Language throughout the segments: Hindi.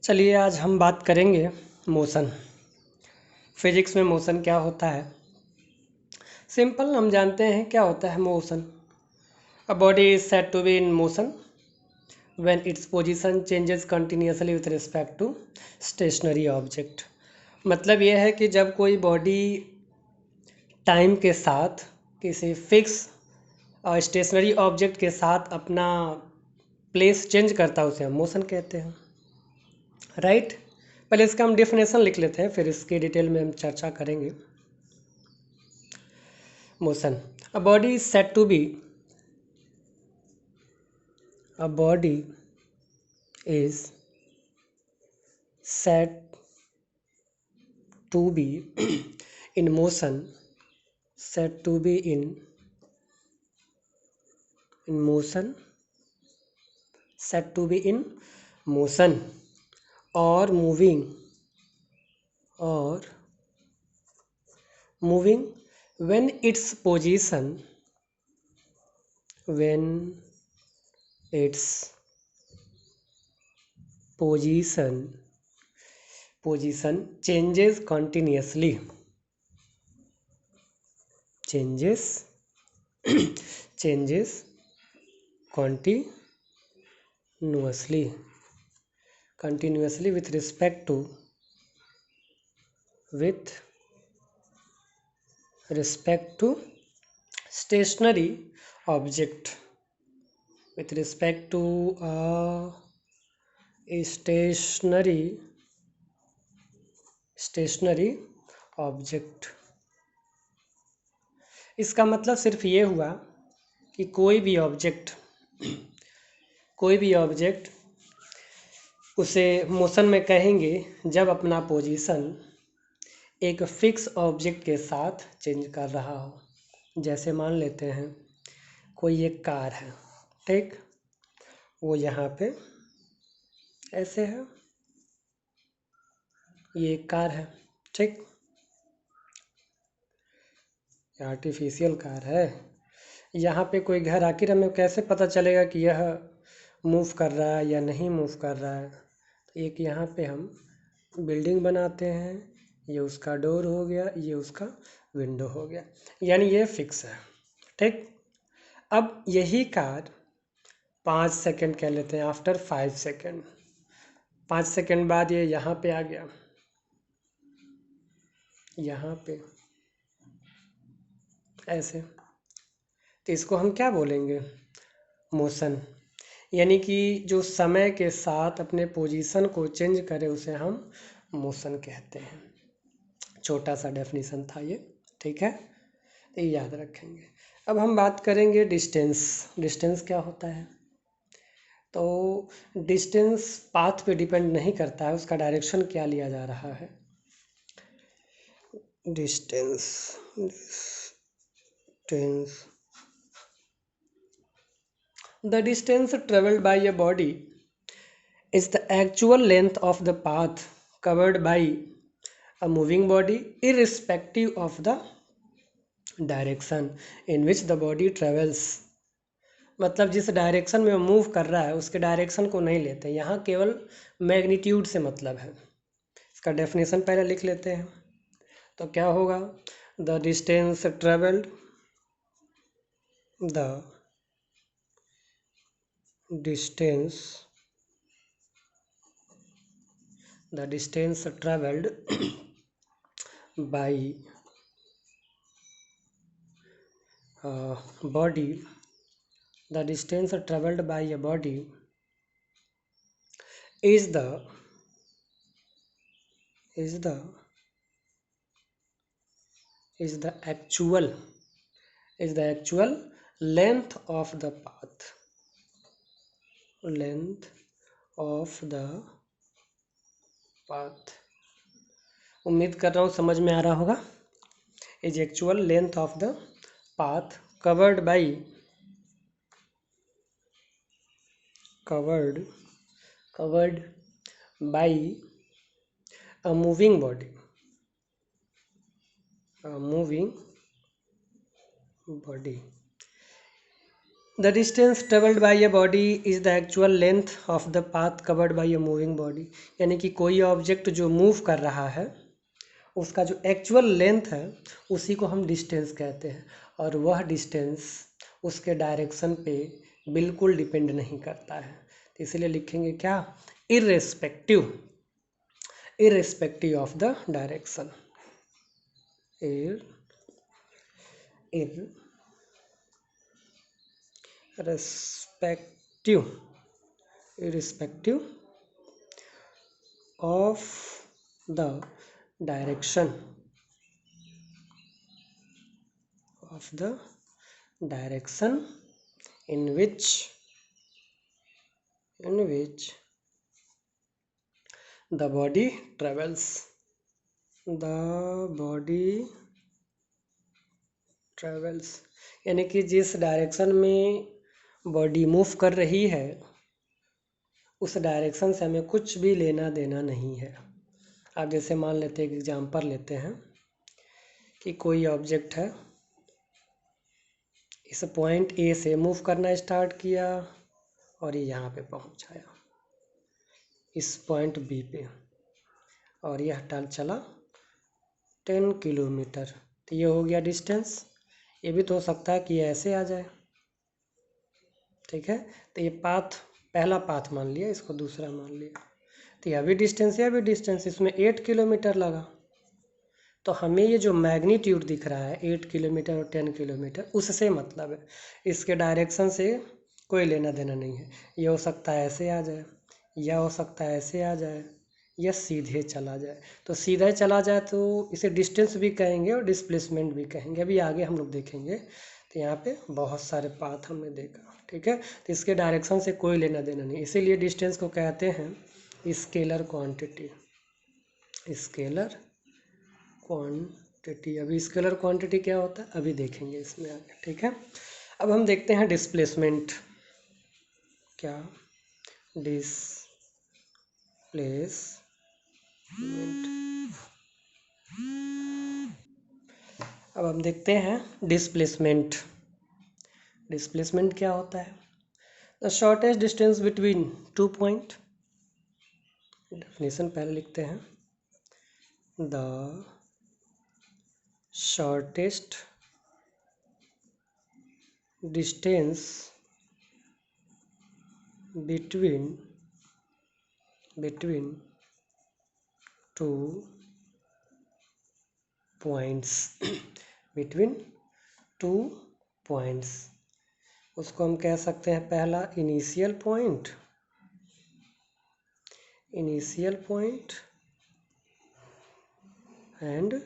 चलिए आज हम बात करेंगे मोशन। फिजिक्स में मोशन क्या होता है। सिंपल हम जानते हैं क्या होता है motion. A body is said to be in motion when its position changes continuously with respect to stationary object. मतलब यह है कि जब कोई बॉडी टाइम के साथ किसी फिक्स स्टेशनरी ऑब्जेक्ट के साथ अपना प्लेस चेंज करता है उसे हम मोशन कहते हैं। राइट। पहले इसका हम डेफिनेशन लिख लेते हैं, फिर इसकी डिटेल में हम चर्चा करेंगे। Motion, a body is said to be a body is said to be in motion, said to be in motion, said to be in motion or moving when its position changes continuously continuously with respect to stationary object, with respect to a stationary object. इसका मतलब सिर्फ ये हुआ कि कोई भी ऑब्जेक्ट उसे मोशन में कहेंगे जब अपना पोजीशन एक फिक्स ऑब्जेक्ट के साथ चेंज कर रहा हो। जैसे मान लेते हैं कोई एक कार है, ठीक, वो यहाँ पे ऐसे है, ये एक कार है, ठीक, आर्टिफिशियल कार है। यहाँ पे कोई घर, आखिर हमें कैसे पता चलेगा कि यह मूव कर रहा है या नहीं मूव कर रहा है। तो एक यहाँ पे हम बिल्डिंग बनाते हैं, ये उसका डोर हो गया, ये उसका विंडो हो गया, यानी ये फिक्स है, ठीक। अब यही कार 5 सेकंड कह लेते हैं, आफ्टर 5 सेकंड, 5 सेकंड बाद ये यहाँ पे आ गया, यहाँ पे ऐसे, तो इसको हम क्या बोलेंगे, मोशन। यानी कि जो समय के साथ अपने पोजीशन को चेंज करे उसे हम मोशन कहते हैं। छोटा सा डेफिनेशन था ये, ठीक है, तो ये याद रखेंगे। अब हम बात करेंगे डिस्टेंस क्या होता है। तो डिस्टेंस पाथ पे डिपेंड नहीं करता है, उसका डायरेक्शन क्या लिया जा रहा है। Distance the distance traveled by a body is the actual length of the path covered by a moving body irrespective of the direction in which the body travels। मतलब जिस डायरेक्शन में मूव कर रहा है उसके डायरेक्शन को नहीं लेते, यहाँ केवल मैग्नीट्यूड से मतलब है। इसका डेफिनेशन पहले लिख लेते हैं, तो क्या होगा, the distance travelled by body, the distance traveled by a body is the actual length of the path, उम्मीद कर रहा हूँ समझ में आ रहा होगा। Is actual length of the path covered by a moving body, the distance travelled by a body is the actual length of the path covered by a moving body. यानी कि कोई ऑब्जेक्ट जो मूव कर रहा है उसका जो एक्चुअल लेंथ है उसी को हम डिस्टेंस कहते हैं, और वह डिस्टेंस उसके डायरेक्शन पे बिल्कुल डिपेंड नहीं करता है। तो इसलिए लिखेंगे क्या, irrespective of the direction, irrespective of the direction in which the body travels, यानी कि जिस डायरेक्शन में बॉडी मूव कर रही है उस डायरेक्शन से हमें कुछ भी लेना देना नहीं है। अब जैसे मान लेते हैं, एक एग्जांपल लेते हैं कि कोई ऑब्जेक्ट है, इस पॉइंट ए से मूव करना स्टार्ट किया और ये यहाँ पे पहुँच आया इस पॉइंट बी पे, और यह चला 10 किलोमीटर। तो ये हो गया डिस्टेंस। ये भी तो हो सकता है कि ये ऐसे आ जाए, ठीक है। तो ये पाथ, पहला पाथ मान लिया, इसको दूसरा मान लिया, तो यह भी डिस्टेंस, इसमें 8 किलोमीटर लगा। तो हमें ये जो मैग्नीट्यूड दिख रहा है 8 किलोमीटर और 10 किलोमीटर, उससे मतलब है, इसके डायरेक्शन से कोई लेना देना नहीं है। ये हो सकता है ऐसे आ जाए, या हो सकता है ऐसे आ जाए, या सीधे चला जाए। तो सीधे चला जाए तो इसे डिस्टेंस भी कहेंगे और डिस्प्लेसमेंट भी कहेंगे, अभी आगे हम लोग देखेंगे। तो यहाँ पे बहुत सारे पाथ हमने देखा, ठीक है। तो इसके डायरेक्शन से कोई लेना देना नहीं, इसीलिए डिस्टेंस को कहते हैं स्केलर क्वांटिटी। अभी स्केलर क्वांटिटी क्या होता है अभी देखेंगे इसमें आगे, ठीक है। अब हम देखते हैं डिस्प्लेसमेंट। क्या अब हम देखते हैं डिस्प्लेसमेंट क्या होता है। The shortest distance between 2 point, definition पहले लिखते हैं, the shortest distance between 2 points between 2 points, उसको हम कह सकते हैं पहला initial point and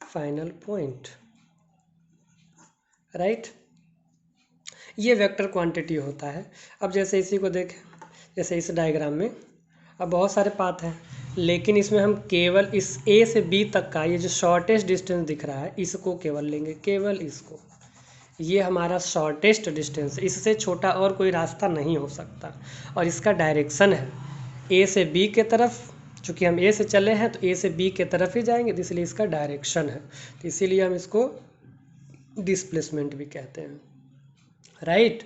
final point, right. ये वेक्टर क्वांटिटी होता है। अब जैसे इसी को देखें, जैसे इस डायग्राम में अब बहुत सारे पाथ हैं, लेकिन इसमें हम केवल इस ए से बी तक का ये जो शॉर्टेस्ट डिस्टेंस दिख रहा है इसको केवल लेंगे, केवल इसको। ये हमारा शॉर्टेस्ट डिस्टेंस, इससे छोटा और कोई रास्ता नहीं हो सकता, और इसका डायरेक्शन है ए से बी के तरफ। चूँकि हम ए से चले हैं तो ए से बी के तरफ ही जाएंगे, तो इसलिए इसका डायरेक्शन है, तो इसीलिए हम इसको डिस्प्लेसमेंट भी कहते हैं, राइट।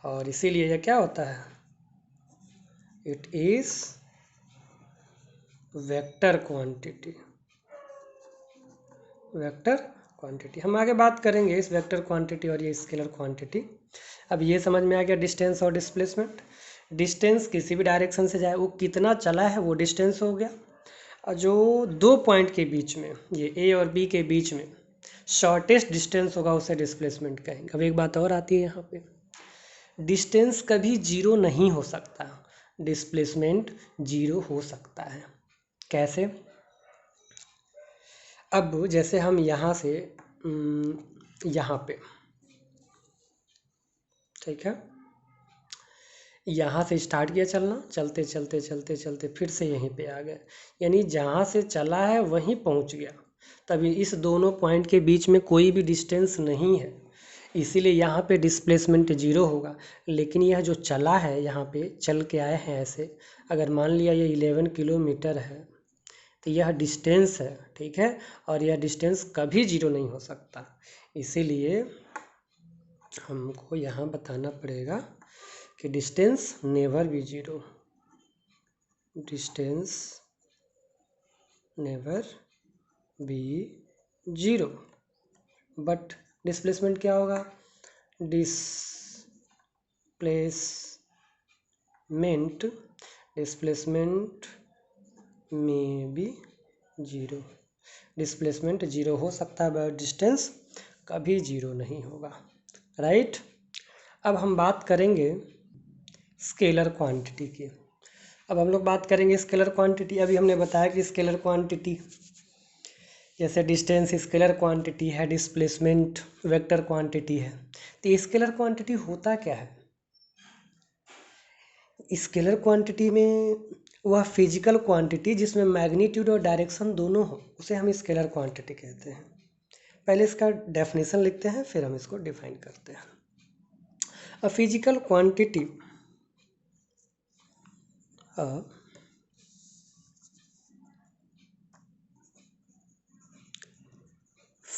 और इसीलिए यह क्या होता है, इट इज वेक्टर क्वांटिटी। हम आगे बात करेंगे इस वेक्टर क्वांटिटी और ये स्केलर क्वांटिटी। अब ये समझ में आ गया डिस्टेंस और डिस्प्लेसमेंट। डिस्टेंस किसी भी डायरेक्शन से जाए, वो कितना चला है वो डिस्टेंस हो गया, और जो 2 पॉइंट के बीच में, ये ए और बी के बीच में शॉर्टेस्ट डिस्टेंस होगा उसे डिस्प्लेसमेंट कहेंगे। अब एक बात और आती है यहाँ पे, डिस्टेंस कभी जीरो नहीं हो सकता, डिस्प्लेसमेंट जीरो हो सकता है। कैसे? अब जैसे हम यहाँ से यहाँ पे, ठीक है, यहाँ से स्टार्ट किया चलना, चलते चलते चलते चलते फिर से यहीं पे आ गए, यानी जहाँ से चला है वहीं पहुँच गया। तभी इस दोनों पॉइंट के बीच में कोई भी डिस्टेंस नहीं है, इसीलिए यहाँ पे डिस्प्लेसमेंट जीरो होगा। लेकिन यह जो चला है, यहाँ पे चल के आए हैं ऐसे, अगर मान लिया ये 11 किलोमीटर है तो यह डिस्टेंस है, ठीक है, और यह डिस्टेंस कभी जीरो नहीं हो सकता। इसीलिए हमको यहाँ बताना पड़ेगा कि distance never be zero, distance never be zero, but displacement क्या होगा, डिस्प्लेसमेंट में बी जीरो, डिस्प्लेसमेंट जीरो हो सकता है बट डिस्टेंस कभी जीरो नहीं होगा, राइट। अब हम बात करेंगे स्केलर क्वांटिटी की। अब हम लोग बात करेंगे स्केलर क्वांटिटी। अभी हमने बताया कि स्केलर क्वांटिटी जैसे डिस्टेंस स्केलर क्वांटिटी है, डिस्प्लेसमेंट वेक्टर क्वांटिटी है। तो स्केलर क्वांटिटी होता क्या है? स्केलर क्वांटिटी में वह फिजिकल क्वांटिटी जिसमें मैग्नीट्यूड और डायरेक्शन दोनों हो, उसे हम स्केलर क्वांटिटी कहते हैं। पहले इसका डेफिनेशन लिखते हैं, फिर हम इसको डिफाइन करते हैं। A physical quantity,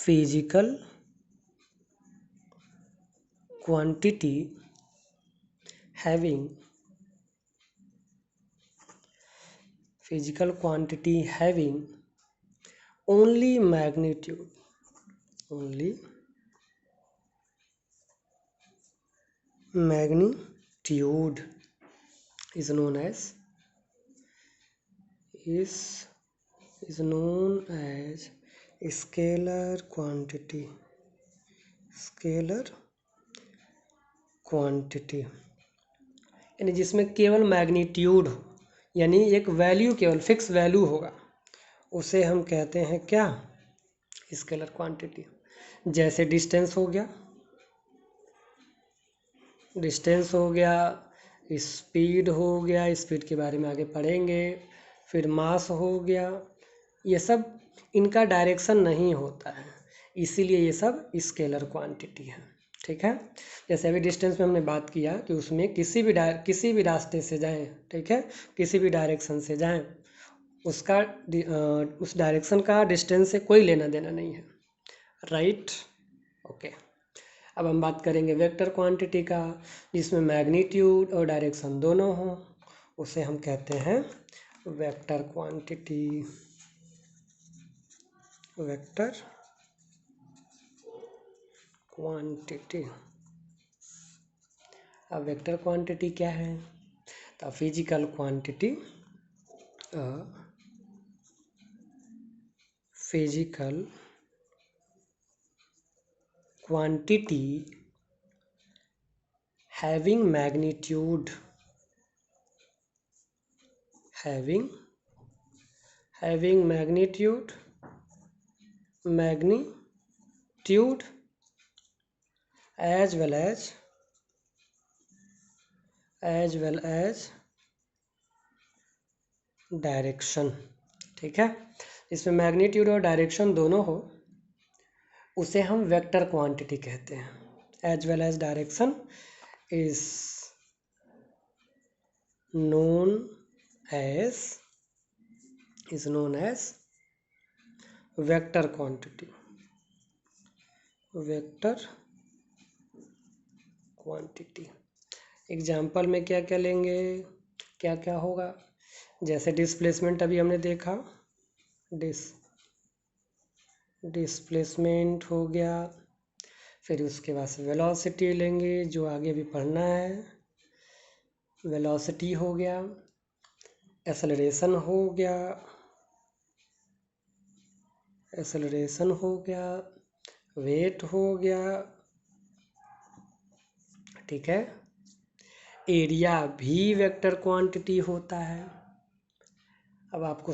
physical quantity having only magnitude is known as scalar quantity यानी जिसमें केवल मैग्नीट्यूड हो, यानी एक वैल्यू, केवल फिक्स वैल्यू होगा, उसे हम कहते हैं क्या, स्केलर क्वांटिटी। जैसे डिस्टेंस हो गया, स्पीड हो गया, स्पीड के बारे में आगे पढ़ेंगे, फिर मास हो गया, ये सब इनका डायरेक्शन नहीं होता है, इसीलिए ये सब स्केलर क्वांटिटी है, ठीक है। जैसे अभी डिस्टेंस में हमने बात किया कि उसमें किसी भी रास्ते से जाएं, ठीक है, किसी भी डायरेक्शन से जाएं, उसका उस डायरेक्शन का डिस्टेंस से कोई लेना देना नहीं है, राइट, ओके। अब हम बात करेंगे वेक्टर क्वांटिटी का, जिसमें मैग्नीट्यूड और डायरेक्शन दोनों हो, उसे हम कहते हैं वेक्टर क्वांटिटी। अब वेक्टर क्वांटिटी क्या है? तो physical quantity having magnitude as well as direction, ठीक है। इसमें मैग्नीट्यूड और डायरेक्शन दोनों हो, उसे हम वेक्टर क्वांटिटी कहते हैं। As well as direction is known as vector quantity. Example में क्या क्या लेंगे, क्या क्या होगा? जैसे डिस्प्लेसमेंट अभी हमने देखा, डिस्प्लेसमेंट हो गया, फिर उसके बाद से वेलोसिटी लेंगे, जो आगे भी पढ़ना है, वेलोसिटी हो गया, एक्सेलरेशन हो गया, वेट हो गया, ठीक है। एरिया भी वेक्टर क्वांटिटी होता है। अब आपको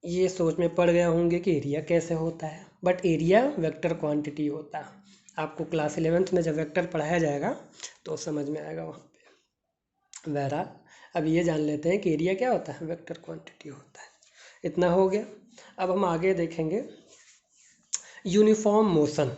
ये सोच में पड़ गया होंगे कि एरिया कैसे होता है, बट एरिया वेक्टर क्वांटिटी होता है। आपको क्लास 11th में जब वेक्टर पढ़ाया जाएगा तो समझ में आएगा वहाँ पे। बहरहाल अब ये जान लेते हैं कि एरिया क्या होता है, वेक्टर क्वांटिटी होता है। इतना हो गया। अब हम आगे देखेंगे यूनिफॉर्म मोशन।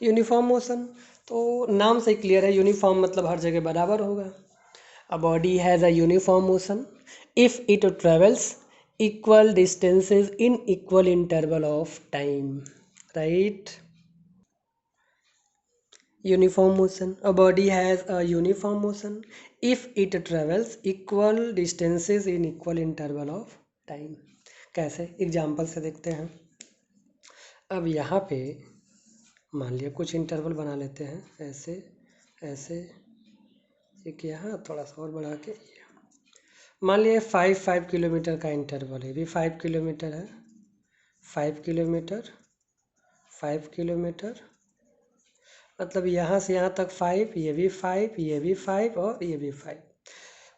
यूनिफॉर्म मोशन, तो नाम से क्लियर है, यूनिफॉर्म मतलब हर जगह बराबर होगा। A body has a uniform motion if it travels equal distances in equal interval of time, right. Uniform motion. A body has a uniform motion if it travels equal distances in equal interval of time. कैसे, एग्जाम्पल से देखते हैं। अब यहाँ पे मान लिया कुछ इंटरवल बना लेते हैं, ऐसे ऐसे, एक यहाँ थोड़ा सा और बढ़ा के, मान लिया 5 किलोमीटर का इंटरवल है, भी 5 किलोमीटर है, 5 किलोमीटर, 5 किलोमीटर, मतलब यहाँ से यहाँ तक 5, ये भी 5, ये भी 5 और ये भी 5।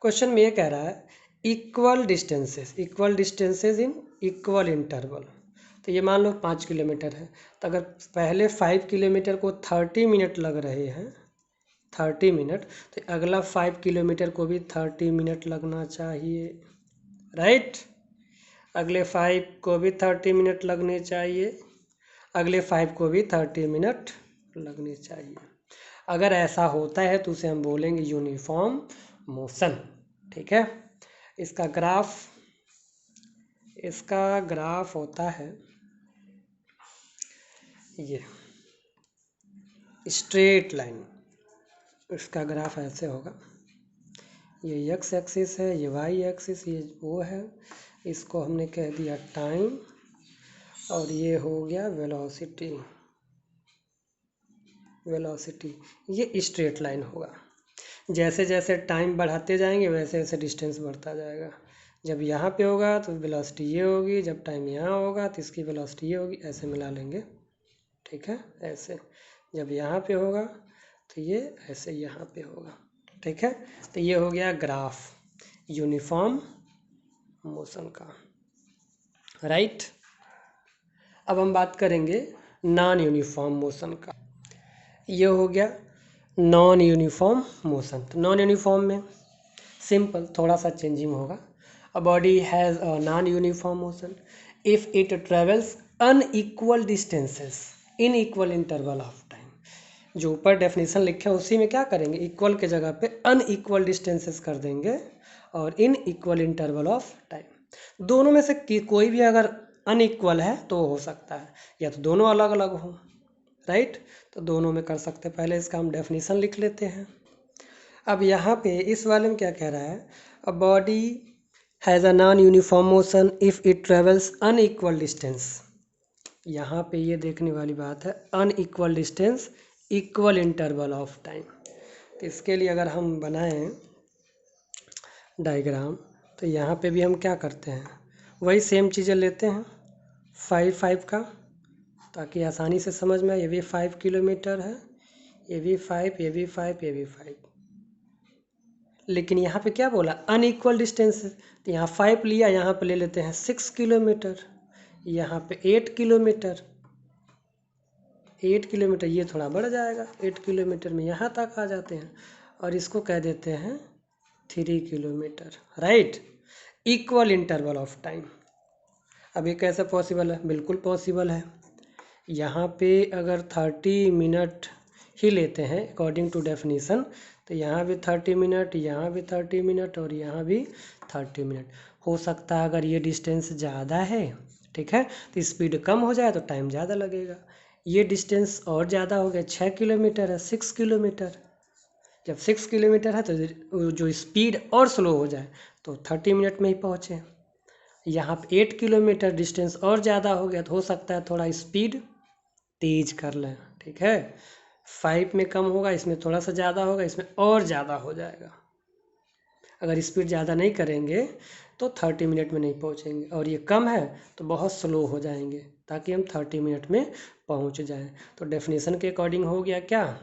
क्वेश्चन में ये कह रहा है equal distances in equal interval. तो ये मान लो 5 किलोमीटर है, तो अगर पहले 5 किलोमीटर को 30 मिनट लग रहे हैं, 30 मिनट, तो अगला 5 किलोमीटर को भी 30 मिनट लगना चाहिए, राइट। अगले 5 को भी 30 मिनट लगने चाहिए, अगले 5 को भी 30 मिनट लगने चाहिए। अगर ऐसा होता है तो उसे हम बोलेंगे यूनिफॉर्म मोशन, ठीक है। इसका ग्राफ होता है ये स्ट्रेट लाइन, इसका ग्राफ ऐसे होगा, ये x एक्सिस है, ये y एक्सिस, ये वो है, इसको हमने कह दिया टाइम, और ये हो गया वेलोसिटी, ये स्ट्रेट लाइन होगा। जैसे जैसे टाइम बढ़ाते जाएंगे वैसे वैसे डिस्टेंस बढ़ता जाएगा। जब यहाँ पे होगा तो वेलोसिटी ये होगी, जब टाइम यहाँ होगा तो इसकी वेलोसिटी ये होगी, ऐसे मिला लेंगे, ठीक है, ऐसे। जब यहाँ पे होगा तो ये ऐसे यहाँ पे होगा, ठीक है। तो ये हो गया ग्राफ यूनिफॉर्म मोशन का, राइट। अब हम बात करेंगे नॉन यूनिफॉर्म मोशन का। ये हो गया नॉन यूनिफॉर्म मोशन। तो नॉन यूनिफॉर्म में सिंपल थोड़ा सा चेंजिंग होगा। A body has a non uniform motion if it travels unequal distances in equal interval of time. जो ऊपर डेफिनेशन लिखे है उसी में क्या करेंगे, इक्वल के जगह पे अनइक्वल डिस्टेंसेस कर देंगे और in equal interval of time. दोनों में से कोई भी अगर अनइक्वल है तो हो सकता है, या तो दोनों अलग अलग हों, राइट। तो दोनों में कर सकते हैं। पहले इसका हम डेफिनेशन लिख लेते हैं। अब यहाँ पे इस वाले में क्या कह रहा है, a body has a non uniform motion if it travels unequal distance. यहाँ पे ये देखने वाली बात है, unequal distance equal interval of time. तो इसके लिए अगर हम बनाएं डायग्राम, तो यहाँ पे भी हम क्या करते हैं, वही सेम चीज़ें लेते हैं 5 का, ताकि आसानी से समझ में आए। ये भी 5 किलोमीटर है, ये भी 5, ये भी 5, ये भी 5। लेकिन यहाँ पे क्या बोला, अनइक्वल डिस्टेंस। तो यहाँ 5 लिया, यहाँ पे ले लेते हैं 6 किलोमीटर, यहाँ पे 8 किलोमीटर, 8 किलोमीटर, ये थोड़ा बढ़ जाएगा, 8 किलोमीटर में यहाँ तक आ जाते हैं, और इसको कह देते हैं 3 kilometre, right. Equal interval of time. अब ये कैसे पॉसिबल है, बिल्कुल पॉसिबल है। यहाँ पे अगर 30 मिनट ही लेते हैं अकॉर्डिंग टू डेफिनीसन, तो यहाँ भी 30 मिनट, यहाँ भी 30 मिनट, और यहाँ भी 30 मिनट। हो सकता है अगर ये डिस्टेंस ज़्यादा है, ठीक है, तो स्पीड कम हो जाए तो टाइम ज़्यादा लगेगा। ये डिस्टेंस और ज़्यादा हो गया, 6 किलोमीटर है, 6 किलोमीटर। जब 6 किलोमीटर है तो जो स्पीड और स्लो हो जाए तो 30 मिनट में ही पहुँचे। यहाँ पे 8 किलोमीटर डिस्टेंस और ज़्यादा हो गया, तो हो सकता है थोड़ा स्पीड तेज कर लें, ठीक है। 5 में कम होगा, इसमें थोड़ा सा ज़्यादा होगा, इसमें और ज़्यादा हो जाएगा। अगर स्पीड ज़्यादा नहीं करेंगे तो 30 मिनट में नहीं पहुँचेंगे, और ये कम है तो बहुत स्लो हो जाएंगे, ताकि हम 30 मिनट में पहुँच जाएं। तो डेफिनेशन के अकॉर्डिंग हो गया क्या,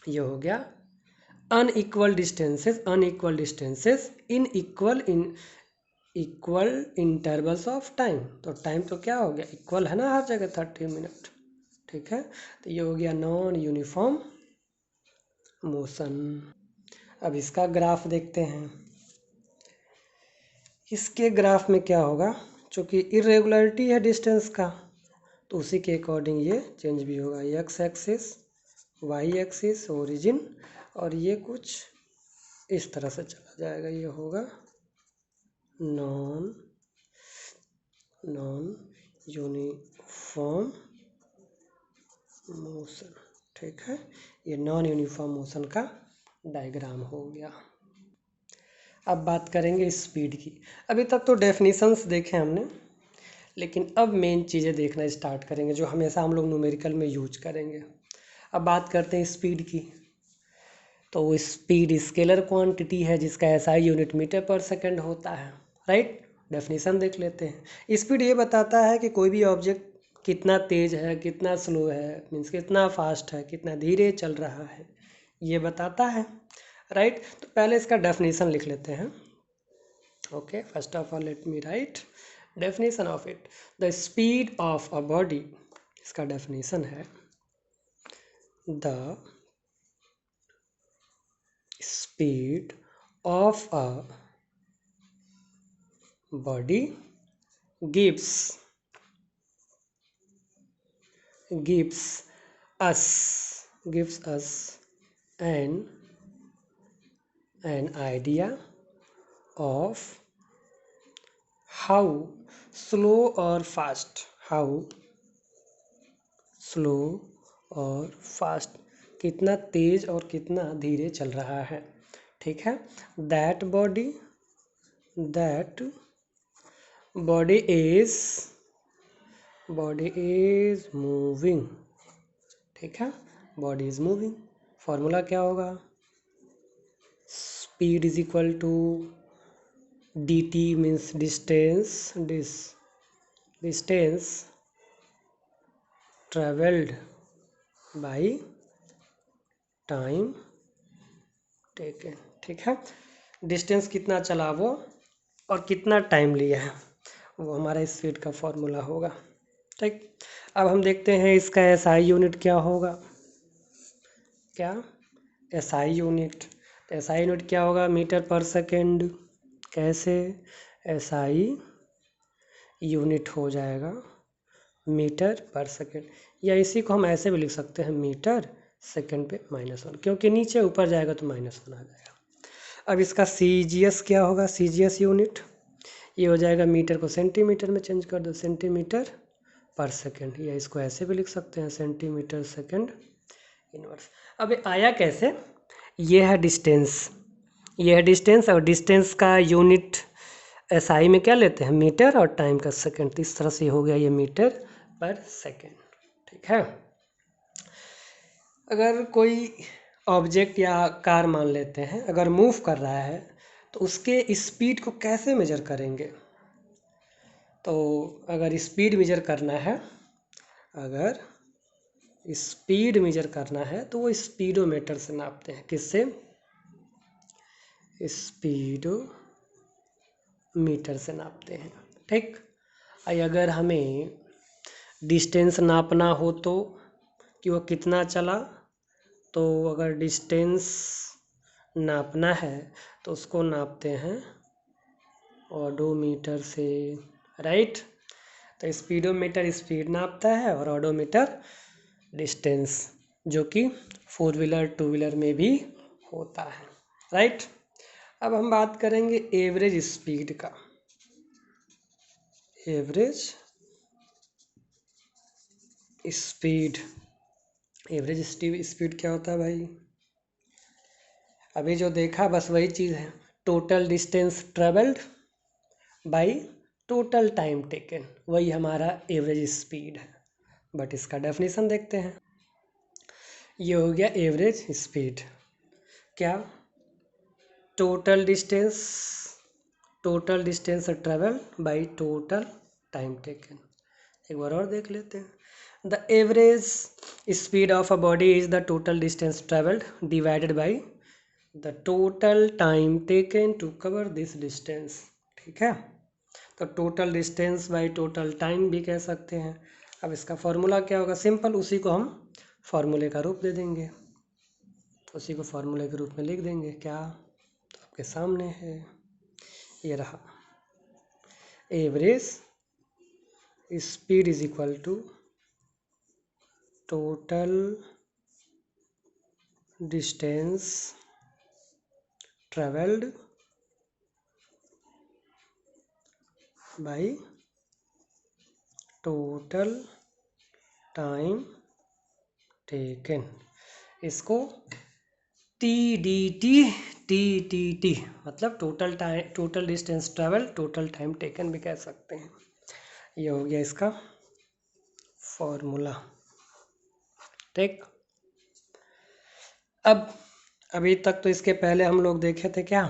ये हो गया unequal distances in equal intervals of time. तो टाइम तो क्या हो गया, इक्वल है ना हर जगह, 30 मिनट, ठीक है। तो ये हो गया नॉन यूनिफॉर्म मोशन। अब इसका ग्राफ देखते हैं। इसके ग्राफ में क्या होगा, चूँकि इरेगुलरिटी है डिस्टेंस का, तो उसी के अकॉर्डिंग ये चेंज भी होगा। X axis, Y axis, origin, और ये कुछ इस तरह से चला जाएगा। ये होगा नॉन यूनिफॉर्म मोशन। ठीक है, ये नॉन यूनिफॉर्म मोशन का डायग्राम हो गया। अब बात करेंगे स्पीड की। अभी तक तो डेफिनेशंस देखे हमने, लेकिन अब मेन चीज़ें देखना स्टार्ट करेंगे जो हमेशा हम लोग न्यूमेरिकल में यूज करेंगे। अब बात करते हैं स्पीड की। तो स्पीड स्केलर क्वांटिटी है जिसका एसआई यूनिट मीटर पर सेकंड होता है, राइट। डेफिनेशन देख लेते हैं। स्पीड ये बताता है कि कोई भी ऑब्जेक्ट कितना तेज है, कितना स्लो है, मीन्स कितना फास्ट है, कितना धीरे चल रहा है, ये बताता है, राइट। तो पहले इसका डेफिनेशन लिख लेते हैं। Okay, first of all let me right definition of it. The speed of a body, इसका डेफिनेशन है the speed of a body gives us an idea of how slow or fast कितना तेज और कितना धीरे चल रहा है। ठीक है, दैट बॉडी इज मूविंग। ठीक है, बॉडी इज मूविंग। फॉर्मूला क्या होगा? Speed is equal to dt means distance travelled by time taken. ठीक है, डिस्टेंस कितना चला वो और कितना टाइम लिया है, वो हमारा स्पीड का फॉर्मूला होगा। ठीक, अब हम देखते हैं इसका एसआई यूनिट क्या होगा। क्या एसआई यूनिट? तो एसआई यूनिट क्या होगा? मीटर पर सेकेंड। कैसे? एसआई यूनिट हो जाएगा मीटर पर सेकेंड, या इसी को हम ऐसे भी लिख सकते हैं मीटर सेकेंड पे -1, क्योंकि नीचे ऊपर जाएगा तो -1 आ जाएगा। अब इसका सीजीएस क्या होगा? सीजीएस यूनिट ये हो जाएगा, मीटर को सेंटीमीटर में चेंज कर दो, सेंटीमीटर पर सेकेंड, या इसको ऐसे भी लिख सकते हैं सेंटीमीटर सेकेंड इनवर्स। अब ये आया कैसे? ये है डिस्टेंस, ये है डिस्टेंस, और डिस्टेंस का यूनिट एसआई में क्या लेते हैं? मीटर, और टाइम का सेकेंड। तो इस तरह से हो गया ये मीटर पर सेकेंड। ठीक है, अगर कोई ऑब्जेक्ट या कार मान लेते हैं, अगर मूव कर रहा है तो उसके स्पीड को कैसे मेजर करेंगे? तो अगर स्पीड मेजर करना है, तो वो स्पीडोमीटर से नापते हैं। किससे? स्पीडोमीटर से नापते हैं। ठीक, अगर हमें डिस्टेंस नापना हो तो कि वो कितना चला, तो अगर डिस्टेंस नापना है तो उसको नापते हैं ऑडोमीटर से, राइट। तो स्पीडोमीटर स्पीड नापता है और ऑडोमीटर डिस्टेंस, जो कि 4 व्हीलर 2 व्हीलर में भी होता है, राइट। अब हम बात करेंगे एवरेज स्पीड का। एवरेज स्पीड क्या होता है भाई? अभी जो देखा बस वही चीज़ है, total distance travelled by total time taken, वही हमारा एवरेज स्पीड है। बट इसका डेफिनेशन देखते हैं। ये हो गया एवरेज स्पीड। क्या? Total distance travel by total time taken. एक बार और देख लेते हैं। The average speed of a body is the total distance travelled divided by the total time taken to cover this distance. ठीक है, तो total distance by total time भी कह सकते हैं। अब इसका फॉर्मूला क्या होगा? सिंपल, उसी को हम फॉर्मूले का रूप दे देंगे, उसी को फॉर्मूले के रूप में लिख देंगे। क्या? तो आपके सामने है, ये रहा। Average speed is equal to total distance travelled by total time taken, इसको टी मतलब total distance travel total time taken भी कह सकते हैं। ये हो गया इसका फॉर्मूला। ठीक, अब अभी तक तो इसके पहले हम लोग देखे थे क्या,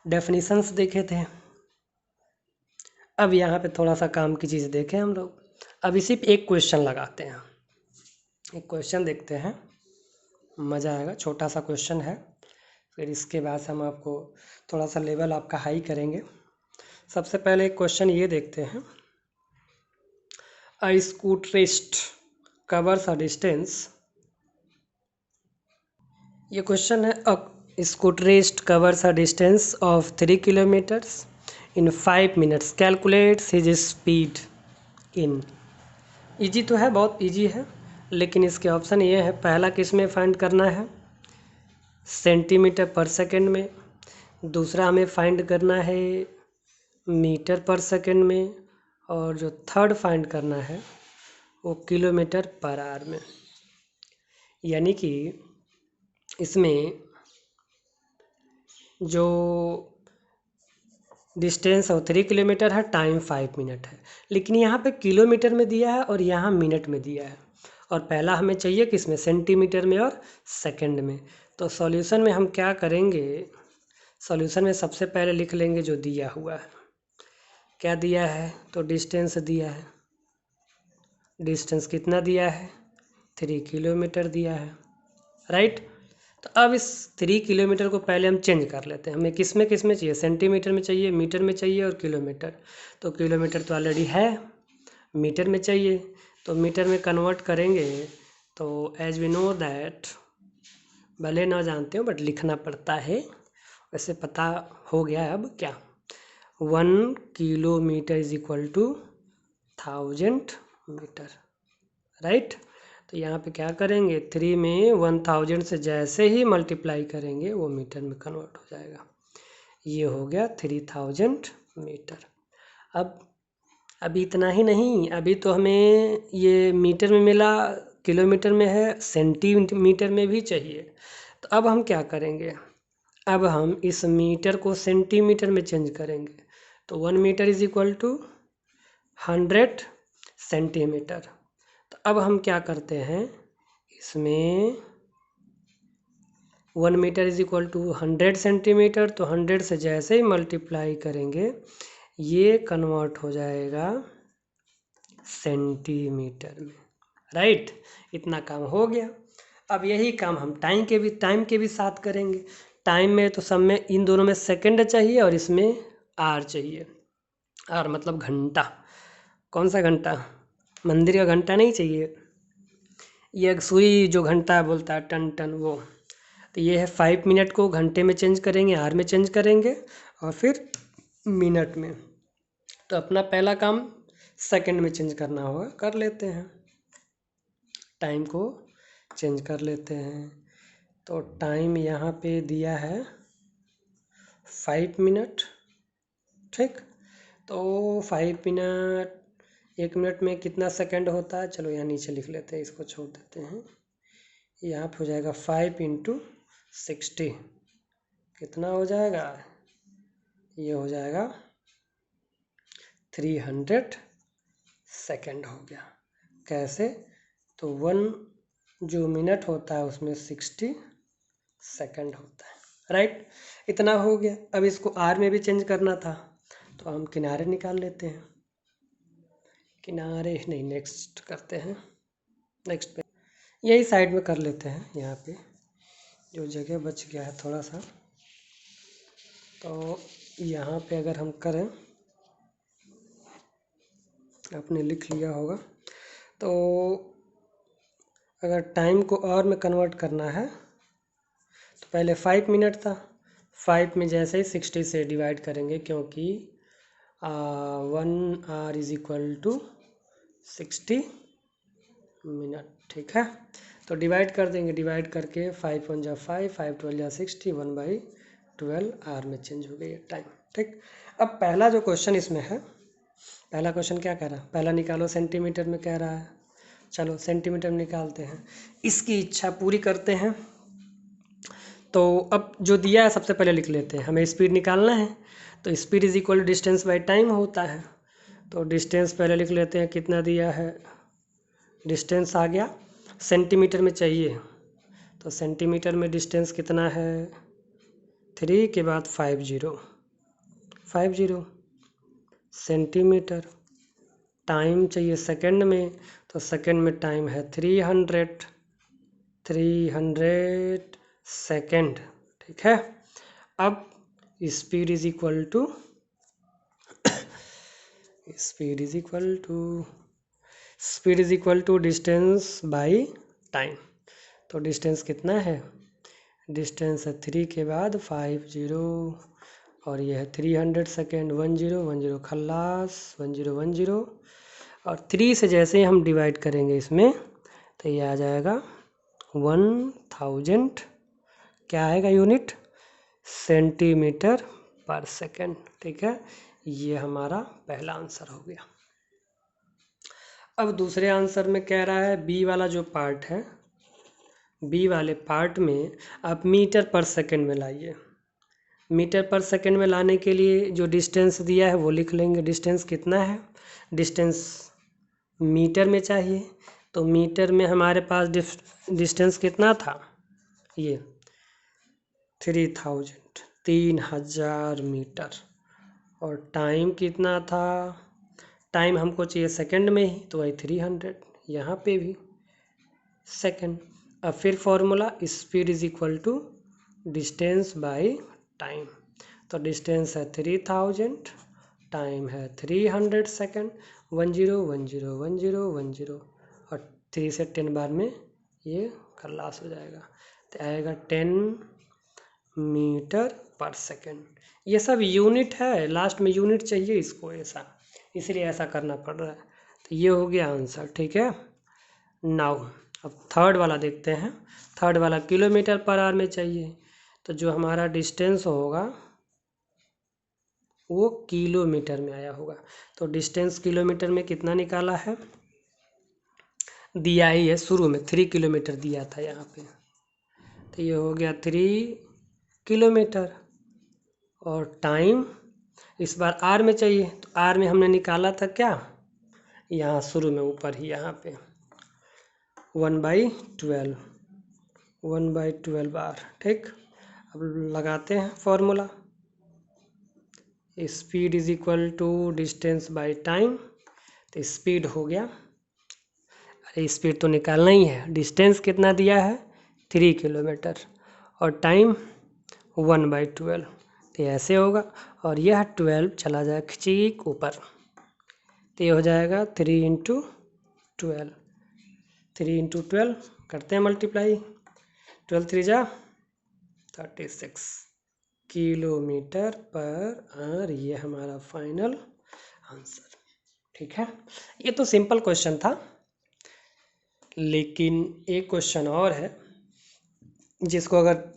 डेफिनेशंस देखे थे। अब यहाँ पे थोड़ा सा काम की चीज़ देखें हम लोग। अब इसी पे एक क्वेश्चन लगाते हैं, एक क्वेश्चन देखते हैं, मज़ा आएगा। छोटा सा क्वेश्चन है, फिर इसके बाद हम आपको थोड़ा सा लेवल आपका हाई करेंगे। सबसे पहले एक क्वेश्चन ये देखते हैं, a scooterist covers a distance. ये क्वेश्चन है, a scooterist covers a distance of 3 kilometres in 5 minutes, calculates his speed in. Easy तो है, बहुत ईजी है, लेकिन इसके ऑप्शन ये है, पहला किस में फाइंड करना है, सेंटीमीटर पर सेकंड में, दूसरा हमें फाइंड करना है मीटर पर सेकंड में, और जो थर्ड फाइंड करना है वो किलोमीटर पर आवर में। यानी कि इसमें जो डिस्टेंस है 3 किलोमीटर है, टाइम 5 मिनट है, लेकिन यहाँ पे किलोमीटर में दिया है और यहाँ मिनट में दिया है, और पहला हमें चाहिए किसमें, सेंटीमीटर में और सेकंड में। तो सॉल्यूशन में हम क्या करेंगे, सॉल्यूशन में सबसे पहले लिख लेंगे जो दिया हुआ है। क्या दिया है, तो डिस्टेंस दिया है, डिस्टेंस कितना दिया है, 3 किलोमीटर दिया है, राइट। तो अब इस 3 किलोमीटर को पहले हम चेंज कर लेते हैं, हमें किस में चाहिए, सेंटीमीटर में चाहिए, मीटर में चाहिए और किलोमीटर। तो किलोमीटर तो ऑलरेडी है, मीटर में चाहिए, तो मीटर में कन्वर्ट करेंगे। तो एज वी नो दैट, भले ना जानते हो बट लिखना पड़ता है, वैसे पता हो गया अब क्या, 1 kilometre is equal to 1000 metre, right. तो यहाँ पे क्या करेंगे, 3 में 1000 से जैसे ही मल्टीप्लाई करेंगे वो मीटर में कन्वर्ट हो जाएगा। ये हो गया 3000 मीटर। अब इतना ही नहीं, अभी तो हमें ये मीटर में मिला, किलोमीटर में है, सेंटीमीटर में भी चाहिए। तो अब हम क्या करेंगे, अब हम इस मीटर को सेंटीमीटर में चेंज करेंगे। तो 1 metre is equal to 100 centimetre. तो अब हम क्या करते हैं, इसमें 1 metre is equal to 100 centimetre, तो 100 से जैसे ही मल्टीप्लाई करेंगे ये कन्वर्ट हो जाएगा सेंटीमीटर में, राइट। इतना काम हो गया। अब यही काम हम टाइम के भी साथ करेंगे। टाइम में तो सब में इन दोनों में सेकंड चाहिए और इसमें आर चाहिए, आर मतलब घंटा। कौन सा घंटा, मंदिर का घंटा नहीं चाहिए, ये सुई जो घंटा बोलता है टन टन, वो। तो ये है 5 मिनट को घंटे में चेंज करेंगे, आर में चेंज करेंगे और फिर मिनट में। तो अपना पहला काम सेकंड में चेंज करना होगा, कर लेते हैं, टाइम को चेंज कर लेते हैं। तो टाइम यहाँ पे दिया है 5 मिनट, ठीक। तो 5 मिनट, 1 मिनट में कितना सेकंड होता है, चलो यहाँ नीचे लिख लेते हैं, इसको छोड़ देते हैं। यहाँ पे हो जाएगा 5 × 60, कितना हो जाएगा, ये हो जाएगा 300 सेकंड हो गया। कैसे, तो 1 जो मिनट होता है उसमें 60 सेकंड होता है, राइट। इतना हो गया। अब इसको आर में भी चेंज करना था, तो हम किनारे निकाल लेते हैं, किनारे नहीं, नेक्स्ट करते हैं, नेक्स्ट पे यही साइड में कर लेते हैं। यहाँ पे जो जगह बच गया है थोड़ा सा, तो यहाँ पे अगर हम करें, आपने लिख लिया होगा, तो अगर टाइम को आवर में कन्वर्ट करना है तो पहले 5 मिनट था, 5 में जैसे ही 60 से डिवाइड करेंगे, क्योंकि 1 hour is equal to 60 minute. ठीक है, तो डिवाइड कर देंगे, डिवाइड करके 5 1 जा 5, 5 12 जा 60, 1/12 आर में चेंज हो गई है टाइम। ठीक, अब पहला जो क्वेश्चन इसमें है, पहला क्वेश्चन क्या कह रहा है, पहला निकालो सेंटीमीटर में कह रहा है। चलो सेंटीमीटर में निकालते हैं, इसकी इच्छा पूरी करते हैं। तो अब जो दिया है सबसे पहले लिख लेते हैं, हमें स्पीड निकालना है, तो speed is equal distance by time होता है। तो डिस्टेंस पहले लिख लेते हैं, कितना दिया है, डिस्टेंस आ गया, सेंटीमीटर में चाहिए, तो सेंटीमीटर में डिस्टेंस कितना है, 3 के बाद 50 सेंटीमीटर। टाइम चाहिए सेकंड में, तो सेकंड में टाइम है 300 सेकंड। ठीक है, अब speed is equal to distance by time. तो डिस्टेंस कितना है, डिस्टेंस है 3 के बाद 50 और ये है 300 सेकेंड। 10 खल्लास, 10 और 3 से जैसे ही हम डिवाइड करेंगे इसमें, तो ये आ जाएगा 1000, क्या आएगा यूनिट, सेंटीमीटर पर सेकेंड। ठीक है, ये हमारा पहला आंसर हो गया। अब दूसरे आंसर में कह रहा है, बी वाला जो पार्ट है, बी वाले पार्ट में आप मीटर पर सेकेंड में लाइए। मीटर पर सेकेंड में लाने के लिए जो डिस्टेंस दिया है वो लिख लेंगे। डिस्टेंस कितना है, डिस्टेंस मीटर में चाहिए, तो मीटर में हमारे पास डिस्टेंस कितना था, ये 3000 मीटर। और टाइम कितना था, टाइम हमको चाहिए सेकंड में ही, तो वही 300, यहाँ पे भी सेकंड। अब फिर formula, speed is equal to distance by time. तो डिस्टेंस है 3000, टाइम है 300 सेकंड। 10 और 3 से 10 बार में ये खल्लास हो जाएगा, तो आएगा 10 मीटर पर सेकंड। ये सब यूनिट है, लास्ट में यूनिट चाहिए इसको, ऐसा इसलिए ऐसा करना पड़ रहा है। तो ये हो गया आंसर। ठीक है, नाउ अब थर्ड वाला देखते हैं। थर्ड वाला किलोमीटर पर आवर में चाहिए, तो जो हमारा डिस्टेंस होगा वो किलोमीटर में आया होगा। तो डिस्टेंस किलोमीटर में कितना निकाला है, दिया ही है शुरू में, 3 किलोमीटर दिया था यहाँ पे, तो ये हो गया 3 किलोमीटर। और टाइम इस बार आर में चाहिए, तो आर में हमने निकाला था क्या, यहाँ शुरू में ऊपर ही यहाँ पे 1/12 आर। ठीक, अब लगाते हैं formula, speed is equal to distance by time. तो स्पीड हो गया, अरे स्पीड तो निकालना ही है, डिस्टेंस कितना दिया है 3 किलोमीटर और टाइम 1/12, तो ऐसे होगा। और यह 12 चला जाए खींच ऊपर, तो ये हो जाएगा 3 × 12, 3 × 12 करते हैं मल्टीप्लाई, 12 3 जा 36 किलोमीटर पर आवर, ये हमारा फाइनल आंसर। ठीक है, ये तो सिंपल क्वेश्चन था, लेकिन एक क्वेश्चन और है जिसको अगर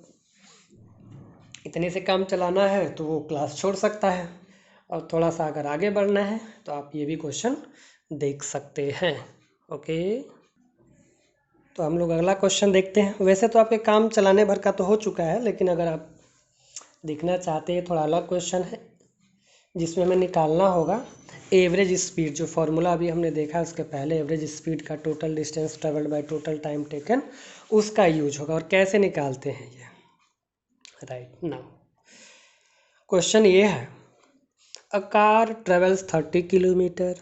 इतने से काम चलाना है तो वो क्लास छोड़ सकता है, और थोड़ा सा अगर आगे बढ़ना है तो आप ये भी क्वेश्चन देख सकते हैं। ओके, तो हम लोग अगला क्वेश्चन देखते हैं। वैसे तो आपके काम चलाने भर का तो हो चुका है, लेकिन अगर आप देखना चाहते हैं, थोड़ा अलग क्वेश्चन है जिसमें हमें निकालना होगा एवरेज स्पीड। जो फॉर्मूला अभी हमने देखा उसके पहले, एवरेज स्पीड का total distance travelled by total time taken, उसका यूज होगा। और कैसे निकालते हैं ये, राइट नाउ क्वेश्चन ये है, a car travels 30 kilometre,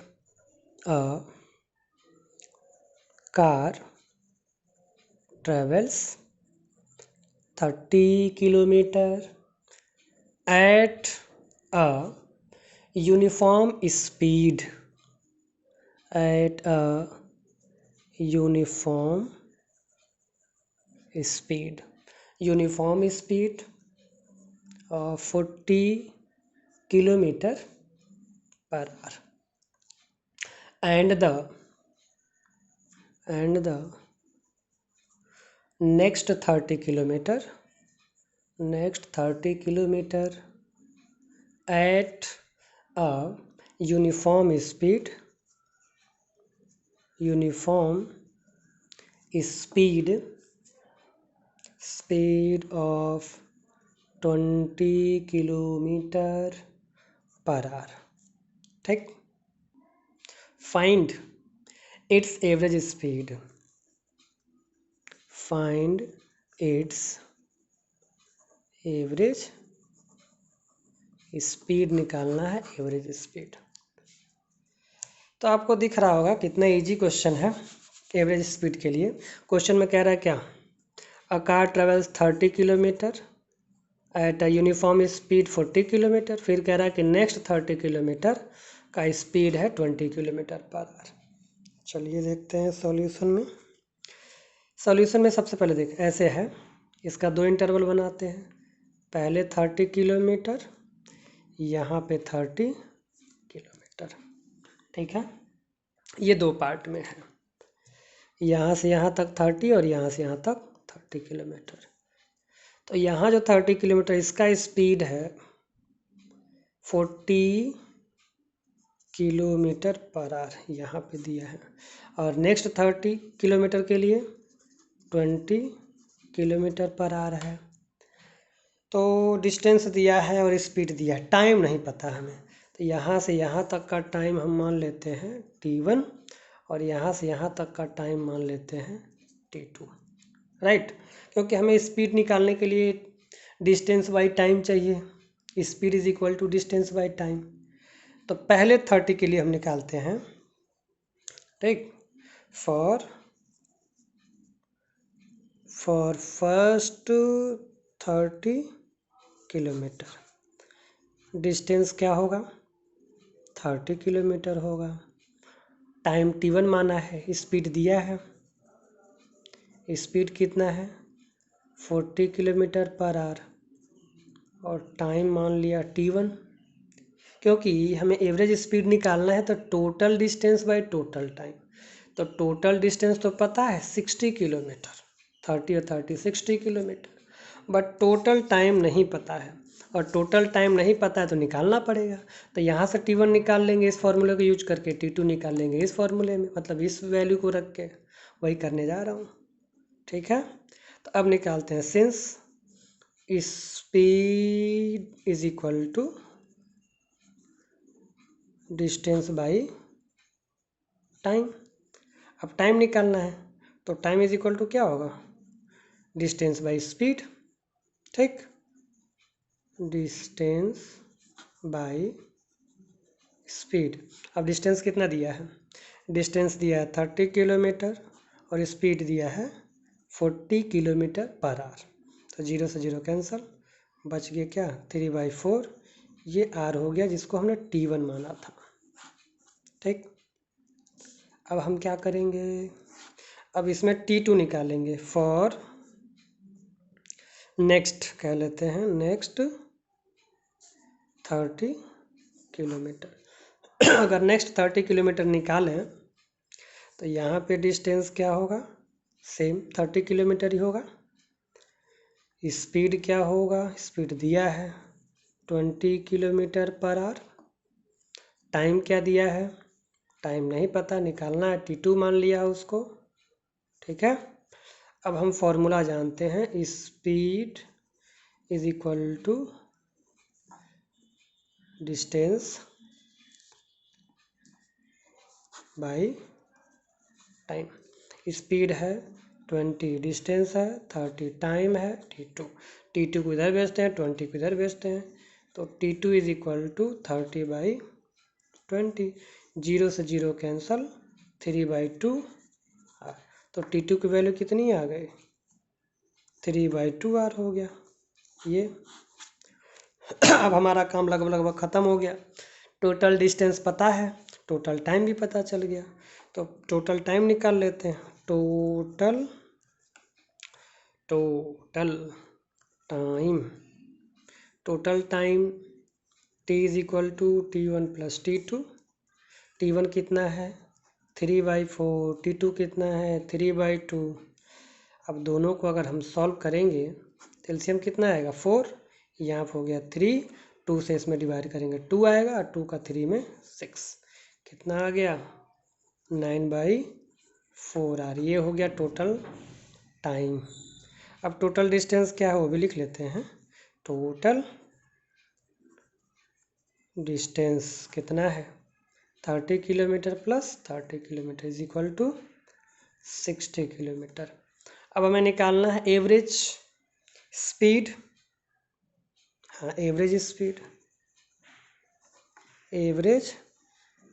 a car travels 30 kilometer at a uniform speed, at a uniform speed, uniform speed of 40 kilometer per hour, and the and the next 30 kilometer at a uniform speed of 20 kilometre per hour. ठीक, फाइंड इट्स एवरेज स्पीड निकालना है, एवरेज स्पीड। तो आपको दिख रहा होगा कितना इजी क्वेश्चन है एवरेज स्पीड के लिए। क्वेश्चन में कह रहा है क्या, a car travels 30 kilometre at a uniform speed 40 kilometre. फिर कह रहा है कि नेक्स्ट 30 किलोमीटर का स्पीड है 20 किलोमीटर पर आवर। चलिए देखते हैं सॉल्यूशन में सबसे पहले देख, ऐसे है, इसका 2 इंटरवल बनाते हैं। पहले 30 किलोमीटर, यहाँ पे 30 किलोमीटर। ठीक है, ये 2 पार्ट में है, यहाँ से यहाँ तक 30 और यहाँ से यहाँ तक 30 किलोमीटर। तो यहाँ जो 30 किलोमीटर इसका स्पीड है 40 किलोमीटर पर आवर, यहाँ पे दिया है। और नेक्स्ट 30 किलोमीटर के लिए 20 किलोमीटर पर आवर है। तो डिस्टेंस दिया है और स्पीड दिया है, टाइम नहीं पता हमें। तो यहाँ से यहाँ तक का टाइम हम मान लेते हैं t1 और यहाँ से यहाँ तक का टाइम मान लेते हैं t2, राइट। क्योंकि हमें स्पीड निकालने के लिए डिस्टेंस बाई टाइम चाहिए, speed is equal to distance by time. तो पहले 30 के लिए हम निकालते हैं, ठीक। फॉर फर्स्ट 30 किलोमीटर डिस्टेंस क्या होगा, 30 किलोमीटर होगा। टाइम t1 माना है, स्पीड दिया है, स्पीड कितना है 40 किलोमीटर पर आवर और टाइम मान लिया t1। क्योंकि हमें एवरेज स्पीड निकालना है तो total distance by total time. तो टोटल डिस्टेंस तो पता है 60 किलोमीटर, 30 और 30 60 किलोमीटर, बट टोटल टाइम नहीं पता है। और टोटल टाइम नहीं पता है तो निकालना पड़ेगा। तो यहाँ से t1 निकाल लेंगे इस फॉर्मूले को यूज करके, t2 निकाल लेंगे इस फॉर्मूले में, मतलब इस वैल्यू को रख के, वही करने जा रहा हूँ। ठीक है, तो अब निकालते हैं, since speed is equal to distance by time. अब टाइम निकालना है तो टाइम इज इक्वल टू क्या होगा, डिस्टेंस बाई स्पीड। ठीक, डिस्टेंस बाई स्पीड। अब डिस्टेंस कितना दिया है, डिस्टेंस दिया है 30 किलोमीटर और स्पीड दिया है 40 किलोमीटर पर आवर। तो 0 से 0 कैंसल, बच गया क्या 3/4, ये आर हो गया जिसको हमने t1 माना था। ठीक, अब हम क्या करेंगे, अब इसमें t2 निकालेंगे। फॉर नेक्स्ट कह लेते हैं, नेक्स्ट 30 किलोमीटर। अगर नेक्स्ट 30 किलोमीटर निकालें तो यहाँ पे डिस्टेंस क्या होगा, सेम 30 किलोमीटर ही होगा। स्पीड क्या होगा, स्पीड दिया है 20 किलोमीटर पर आवर। टाइम क्या दिया है, टाइम नहीं पता, निकालना है, t2 मान लिया उसको। ठीक है, अब हम फॉर्मूला जानते हैं, speed is equal to distance by time. Speed है 20, डिस्टेंस है 30, टाइम है t2 को इधर भेजते हैं, 20 को इधर भेजते हैं, तो t2 इज इक्वल टू 30/20। 0 से 0 कैंसल, 3/2। तो t2 की वैल्यू कितनी आ गई, 3/2 आर हो गया ये। अब हमारा काम लगभग ख़त्म हो गया। टोटल डिस्टेंस पता है, टोटल टाइम भी पता चल गया। तो टोटल टाइम निकाल लेते हैं, total time t is equal to t1 plus t2। t1 कितना है 3/4, T2 कितना है 3/2। अब दोनों को अगर हम सॉल्व करेंगे तो एलसीएम कितना आएगा 4, यहाँ हो गया 3, 2 से इसमें डिवाइड करेंगे 2 आएगा, और 2 का 3 में 6, कितना आ गया 9/4 आर। ये हो गया टोटल टाइम। अब टोटल डिस्टेंस क्या है वो भी लिख लेते हैं। टोटल डिस्टेंस कितना है 30 kilometre plus 30 kilometre is equal to 60 kilometre. अब हमें निकालना है एवरेज स्पीड। हाँ, average speed, average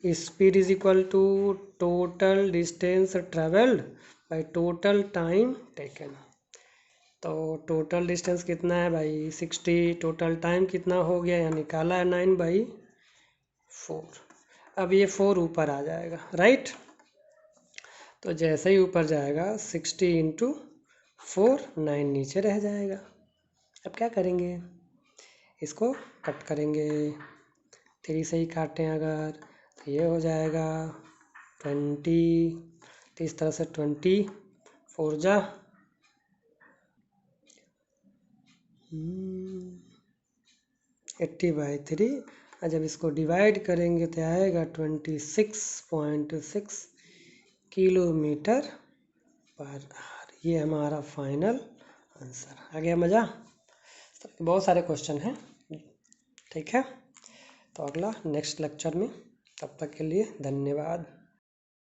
speed is equal to total distance travelled by total time taken. तो टोटल डिस्टेंस कितना है भाई 60, टोटल टाइम कितना हो गया, यहाँ निकाला है 9/4। अब ये 4 ऊपर आ जाएगा, राइट। तो जैसे ही ऊपर जाएगा 60 × 4, 9 नीचे रह जाएगा। अब क्या करेंगे, इसको कट करेंगे। 3 से ही काटें अगर तो ये हो जाएगा 20, तो इस तरह से 20 4 जा 80/3, और जब इसको डिवाइड करेंगे तो आएगा 26.6 किलोमीटर पर आवर। ये हमारा फाइनल आंसर आ गया। मज़ा, बहुत सारे क्वेश्चन हैं, ठीक है। तो अगला नेक्स्ट लेक्चर में, तब तक के लिए धन्यवाद।